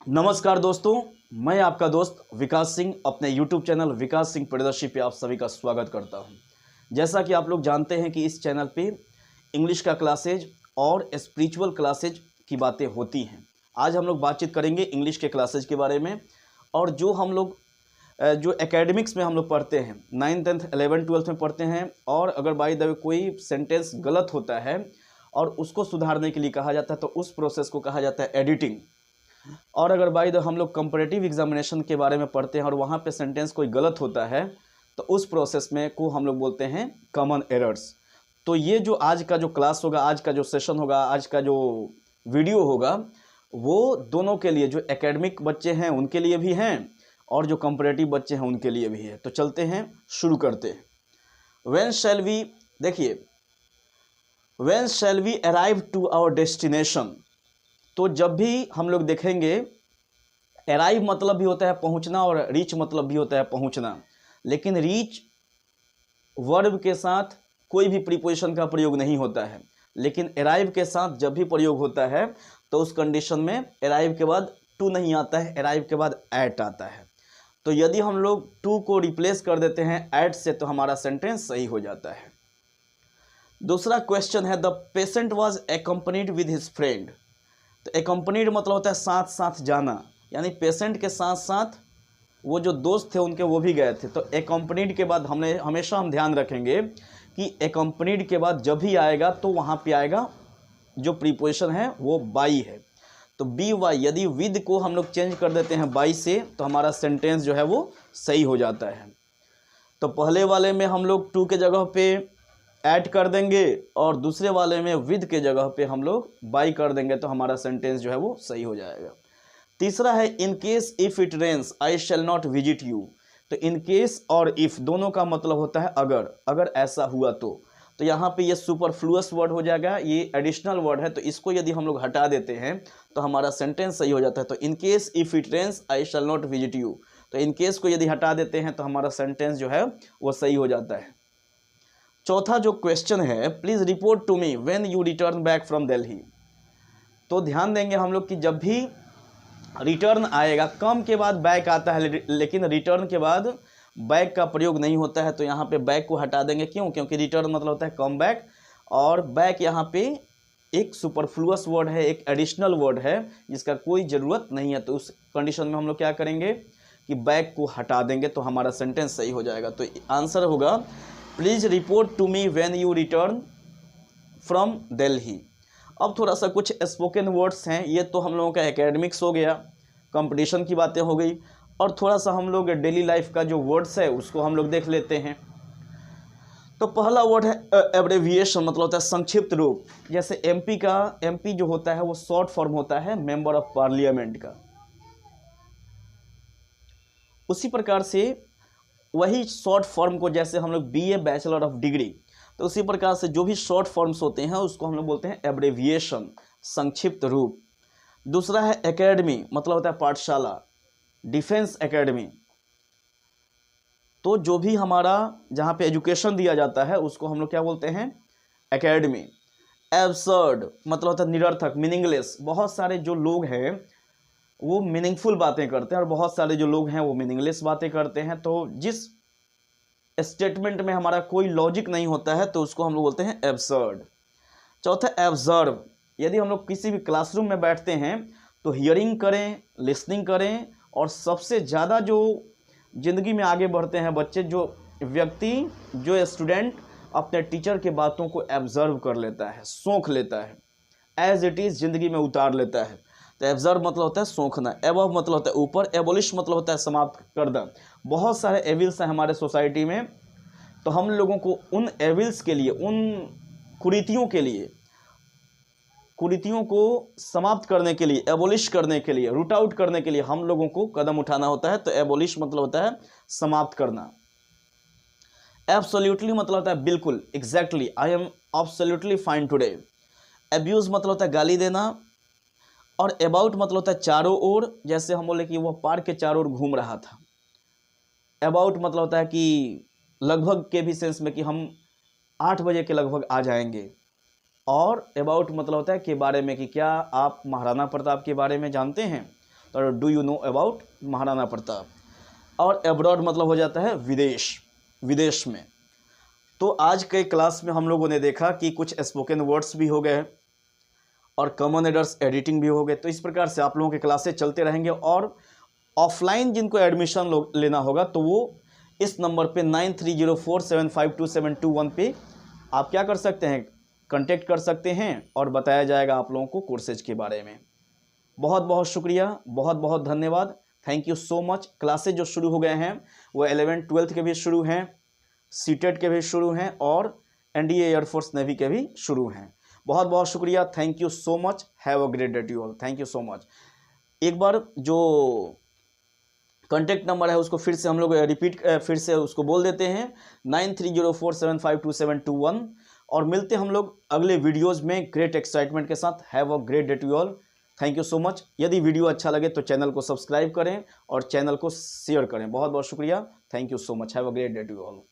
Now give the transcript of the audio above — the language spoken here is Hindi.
नमस्कार दोस्तों, मैं आपका दोस्त विकास सिंह अपने YouTube चैनल विकास सिंह प्रियदर्शी पे आप सभी का स्वागत करता हूं। जैसा कि आप लोग जानते हैं कि इस चैनल पे इंग्लिश का क्लासेज और स्पिरिचुअल क्लासेज की बातें होती हैं। आज हम लोग बातचीत करेंगे इंग्लिश के क्लासेज के बारे में और जो हम लोग जो एकेडमिक्स में हम लोग पढ़ते हैं 9th 10th 11th 12th में पढ़ते हैं और अगर बाय द वे कोई सेंटेंस गलत होता है और उसको सुधारने के लिए कहा जाता है तो उस प्रोसेस को कहा जाता है एडिटिंग। और अगर बाय द हम लोग कंपैरेटिव एग्जामिनेशन के बारे में पढ़ते हैं और वहाँ पे सेंटेंस कोई गलत होता है तो उस प्रोसेस में को हम लोग बोलते हैं कॉमन एरर्स। तो ये जो आज का जो क्लास होगा, आज का जो सेशन होगा, आज का जो वीडियो होगा वो दोनों के लिए, जो एकेडमिक बच्चे हैं उनके लिए भी हैं और जो कंपैरेटिव बच्चे हैं उनके लिए भी है। तो चलते हैं, शुरू करते हैं। व्हेन शैल वी, देखिए, when shall we arrive to our destination. तो जब भी हम लोग देखेंगे, अराइव मतलब भी होता है पहुंचना और रीच मतलब भी होता है पहुंचना, लेकिन रीच वर्ब के साथ कोई भी प्रीपोजिशन का प्रयोग नहीं होता है, लेकिन अराइव के साथ जब भी प्रयोग होता है तो उस कंडीशन में अराइव के बाद टू नहीं आता है, अराइव के बाद एट आता है। तो यदि हम लोग टू को रिप्लेस कर देते हैं एट से तो हमारा सेंटेंस सही हो जाता है। दूसरा क्वेश्चन है, the patient was accompanied with his friend. तो एकम्पनीड मतलब होता है साथ साथ जाना, यानी पेशेंट के साथ साथ वो जो दोस्त थे उनके वो भी गए थे। तो एकम्पनीड के बाद हमने हमेशा हम ध्यान रखेंगे कि एकम्पनीड के बाद जब भी आएगा तो वहाँ पे आएगा जो प्रीपोजिशन है वो बाई है। तो बी वाई, यदि विद को हम लोग चेंज कर देते हैं बाई से तो हमारा सेंटेंस जो है वो सही हो जाता है। तो पहले वाले में हम लोग टू के जगह पे ऐड कर देंगे और दूसरे वाले में विद के जगह पे हम लोग बाई कर देंगे तो हमारा सेंटेंस जो है वो सही हो जाएगा। तीसरा है, in case if it rains I shall not visit you. तो इन केस और इफ़ दोनों का मतलब होता है अगर ऐसा हुआ तो यहाँ पे ये सुपरफ्लुअस वर्ड हो जाएगा, ये एडिशनल वर्ड है, तो इसको यदि हम लोग हटा देते हैं तो हमारा सेंटेंस सही हो जाता है। तो in case if it rains I shall not visit you, तो इन केस को यदि हटा देते हैं तो हमारा सेंटेंस जो है वो सही हो जाता है। चौथा जो क्वेश्चन है, please report to me when you return back from Delhi. तो ध्यान देंगे हम लोग कि जब भी रिटर्न आएगा, कम के बाद बैक आता है लेकिन रिटर्न के बाद बैक का प्रयोग नहीं होता है, तो यहाँ पे बैक को हटा देंगे। क्यों? क्योंकि रिटर्न मतलब होता है कम बैक और बैक यहाँ पे एक सुपरफ्लुअस वर्ड है, एक एडिशनल वर्ड है जिसका कोई ज़रूरत नहीं है। तो उस कंडीशन में हम लोग क्या करेंगे कि बैक को हटा देंगे तो हमारा सेंटेंस सही हो जाएगा। तो आंसर होगा, please report to me when you return from Delhi. अब थोड़ा सा कुछ स्पोकन वर्ड्स हैं, ये तो हम लोगों का एकेडमिक्स हो गया, कंपटीशन की बातें हो गई, और थोड़ा सा हम लोग डेली लाइफ का जो वर्ड्स है उसको हम लोग देख लेते हैं। तो पहला वर्ड है एब्रेविएशन, मतलब होता है संक्षिप्त रूप। जैसे एमपी जो होता है वो शॉर्ट फॉर्म होता है मेंबर ऑफ पार्लियामेंट का। उसी प्रकार से वही शॉर्ट फॉर्म को, जैसे हम लोग बीए बैचलर ऑफ डिग्री, तो उसी प्रकार से जो भी शॉर्ट फॉर्म्स होते हैं उसको हम लोग बोलते हैं एब्रेविएशन, संक्षिप्त रूप। दूसरा है एकेडमी, मतलब होता है पाठशाला, डिफेंस एकेडमी। तो जो भी हमारा जहाँ पे एजुकेशन दिया जाता है उसको हम लोग क्या बोलते हैं? एकेडमी। एब्सर्ड मतलब होता है निरर्थक, मीनिंगलेस। बहुत सारे जो लोग हैं वो मीनिंगफुल बातें करते हैं और बहुत सारे जो लोग हैं वो मीनिंगलेस बातें करते हैं। तो जिस स्टेटमेंट में हमारा कोई लॉजिक नहीं होता है तो उसको हम लोग बोलते हैं एब्सर्ड। चौथा एब्जर्व, यदि हम लोग किसी भी क्लासरूम में बैठते हैं तो हियरिंग करें, लिसनिंग करें, और सबसे ज़्यादा जो ज़िंदगी में आगे बढ़ते हैं बच्चे, जो व्यक्ति, जो स्टूडेंट अपने टीचर के बातों को एब्जर्व कर लेता है, सोख लेता है, एज इट इज़ ज़िंदगी में उतार लेता है। तो एब्जर्व मतलब होता है सोखना, एबव मतलब होता है ऊपर, एबोलिश मतलब होता है समाप्त कर देना। बहुत सारे एविल्स हैं हमारे सोसाइटी में, तो हम लोगों को उन एविल्स के लिए, उन कुरीतियों को समाप्त करने के लिए, एबोलिश करने के लिए, रूट आउट करने के लिए हम लोगों को कदम उठाना होता है। तो एबोलिश मतलब होता है समाप्त करना। एब्सोल्युटली मतलब होता है बिल्कुल, exactly, I am absolutely fine today. Abuse मतलब होता है गाली देना, और अबाउट मतलब होता है चारों ओर। जैसे हम बोले कि वह पार्क के चारों ओर घूम रहा था। अबाउट मतलब होता है कि लगभग के भी सेंस में कि हम 8 बजे के लगभग आ जाएंगे। और अबाउट मतलब होता है के बारे में, कि क्या आप महाराणा प्रताप के बारे में जानते हैं। तो do you know about Maharana Pratap. और एब्रॉड मतलब हो जाता है विदेश, विदेश में। तो आज के क्लास में हम लोगों ने देखा कि कुछ स्पोकन वर्ड्स भी हो गए और कॉमन एरर्स एडिटिंग भी हो गए। तो इस प्रकार से आप लोगों के क्लासेस चलते रहेंगे और ऑफलाइन जिनको एडमिशन लेना होगा तो वो इस नंबर पे 9304752721 पे आप क्या कर सकते हैं, कांटेक्ट कर सकते हैं और बताया जाएगा आप लोगों को कोर्सेज के बारे में। बहुत बहुत शुक्रिया, बहुत बहुत धन्यवाद, thank you so much. Classes जो शुरू हो गए हैं वो 11th 12th के भी शुरू हैं, सीटेट के भी शुरू हैं और एनडीए एयरफोर्स नेवी के भी शुरू हैं। बहुत बहुत शुक्रिया, thank you so much, have a great day to you all, thank you so much. एक बार जो कॉन्टैक्ट नंबर है उसको फिर से हम लोग रिपीट फिर से उसको बोल देते हैं 9304752721 और मिलते हैं हम लोग अगले वीडियोस में ग्रेट एक्साइटमेंट के साथ। Have a great day to you all, thank you so much. यदि वीडियो अच्छा लगे तो चैनल को सब्सक्राइब करें और चैनल को शेयर करें। बहुत बहुत शुक्रिया, thank you so much, have a great day to you all.